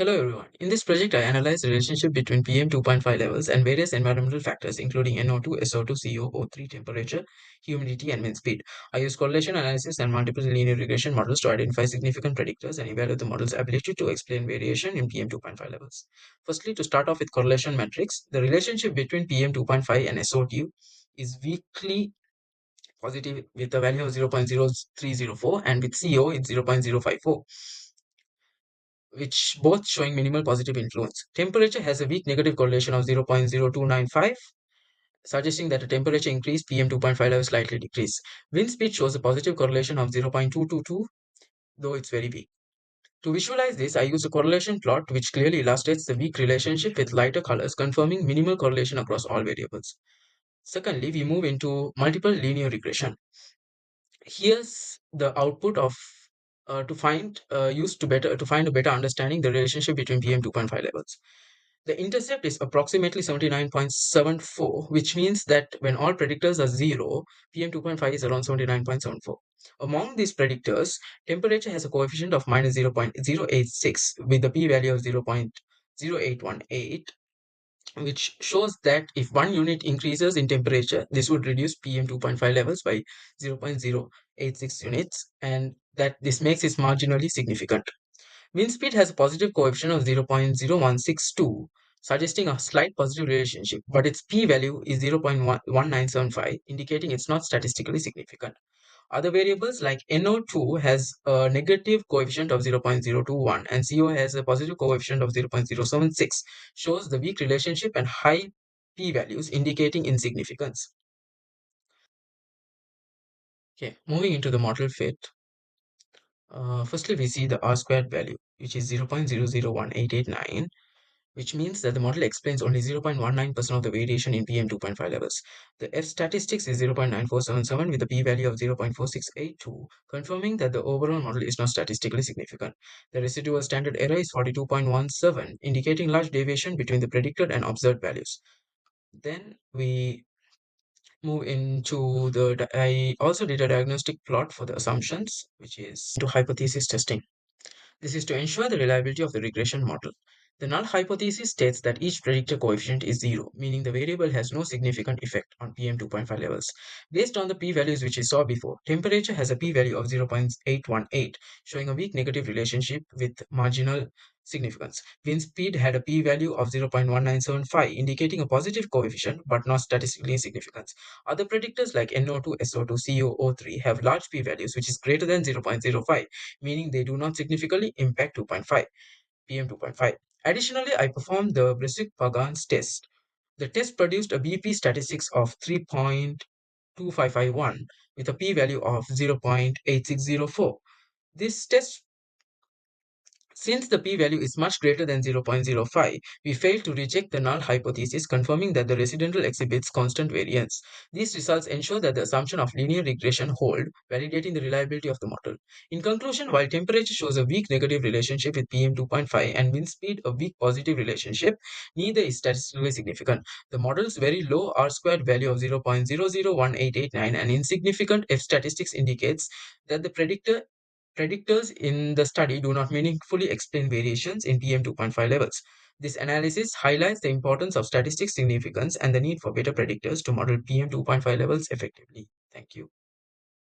Hello everyone. In this project, I analyzed the relationship between PM 2.5 levels and various environmental factors including NO2, SO2, CO, O3, temperature, humidity, and wind speed. I used correlation analysis and multiple linear regression models to identify significant predictors and evaluate the model's ability to explain variation in PM 2.5 levels. Firstly, to start off with correlation metrics, the relationship between PM 2.5 and SO2 is weakly positive with a value of 0.0304 and with CO it's 0.054, which both showing minimal positive influence. Temperature has a weak negative correlation of 0.0295, suggesting that a temperature increase, PM 2.5 level slightly decrease. Wind speed shows a positive correlation of 0.222, though it's very weak. To visualize this, I use a correlation plot which clearly illustrates the weak relationship with lighter colors, confirming minimal correlation across all variables. Secondly, we move into multiple linear regression. Here's the output of to find used to find a better understanding the relationship between PM 2.5 levels. The intercept is approximately 79.74, which means that when all predictors are 0, PM 2.5 is around 79.74. Among these predictors, temperature has a coefficient of minus 0.086 with a p-value of 0.0818, which shows that if 1 unit increases in temperature, this would reduce PM 2.5 levels by 0.086 units, and that this makes it marginally significant. Wind speed has a positive coefficient of 0.0162, suggesting a slight positive relationship, but its p-value is 0.1975, indicating it's not statistically significant. Other variables like NO2 has a negative coefficient of 0.021 and CO has a positive coefficient of 0.076, shows the weak relationship and high p-values indicating insignificance. Okay, moving into the model fit. Firstly, we see the R-squared value, which is 0.001889, which means that the model explains only 0.19% of the variation in PM 2.5 levels. The F statistics is 0.9477 with a p-value of 0.4682, confirming that the overall model is not statistically significant. The residual standard error is 42.17, indicating large deviation between the predicted and observed values. Then we move into I also did a diagnostic plot for the assumptions, which is to hypothesis testing. This is to ensure the reliability of the regression model. The null hypothesis states that each predictor coefficient is zero, meaning the variable has no significant effect on PM 2.5 levels. Based on the p-values which we saw before, temperature has a p-value of 0.818, showing a weak negative relationship with marginal significance. Wind speed had a p-value of 0.1975, indicating a positive coefficient but not statistically significant. Other predictors like NO2, SO2, CO, O3 have large p-values which is greater than 0.05, meaning they do not significantly impact 2.5 PM 2.5. Additionally, I performed the Brissik-Pagans test. The test produced a BP statistics of 3.2551 with a p-value of 0.8604. This test Since the p-value is much greater than 0.05, we failed to reject the null hypothesis, confirming that the residual exhibits constant variance. These results ensure that the assumption of linear regression hold, validating the reliability of the model. In conclusion, while temperature shows a weak negative relationship with PM 2.5 and wind speed a weak positive relationship, neither is statistically significant. The model's very low R-squared value of 0.001889 and insignificant F statistics indicates that the predictors in the study do not meaningfully explain variations in PM 2.5 levels. This analysis highlights the importance of statistics significance and the need for better predictors to model PM 2.5 levels effectively. Thank you.